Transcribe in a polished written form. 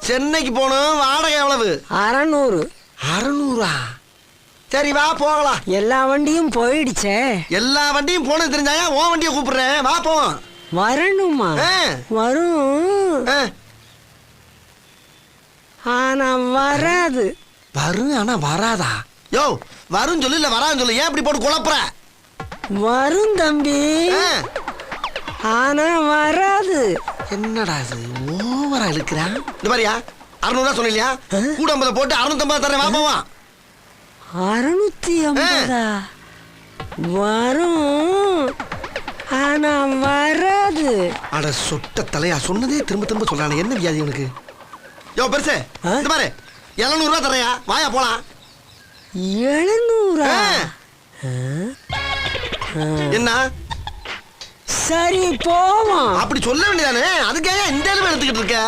சென்னைக்கு போகணும். வாடகை எவ்வளவு? 600. 600? சரி வா போகலாம். எல்லா வண்டியும் போயிடுச்சே. எல்லா வண்டியும் போனது தெரிஞ்சாயா உன் வண்டியை கூப்பிடுறேன். வா போவோம். வரணுமா? வரும். ஆனா வராது. வரும் ஆனா வராதா? யோ வரும் சொல்லு, இல்ல வரான்னு சொல்லு. ஏன் இப்படி போட்டு குழப்புற? வரும் தம்பி, ஆனா வராது. என்னடா இது ஓவரா இழுக்கிறான்? இந்த மாதிரியா 600 சொன்னியா? கூட 50 போட்டு 650 தரேன். வா போவான். 650? வரும் ஆனா வராது. அட சொட்ட தலையா, சொன்னதே திரும்ப திரும்ப சொல்றானே. என்ன வியாதி உனக்கு? யோ பெருசு, இந்த பாரு 700 தரையா. வாயா போலாம். 700? என்ன? சரி போவோம். அப்படி சொல்ல வேண்டியதானே? அதுக்காக இந்த அளவு எடுத்துக்கிட்டு இருக்க?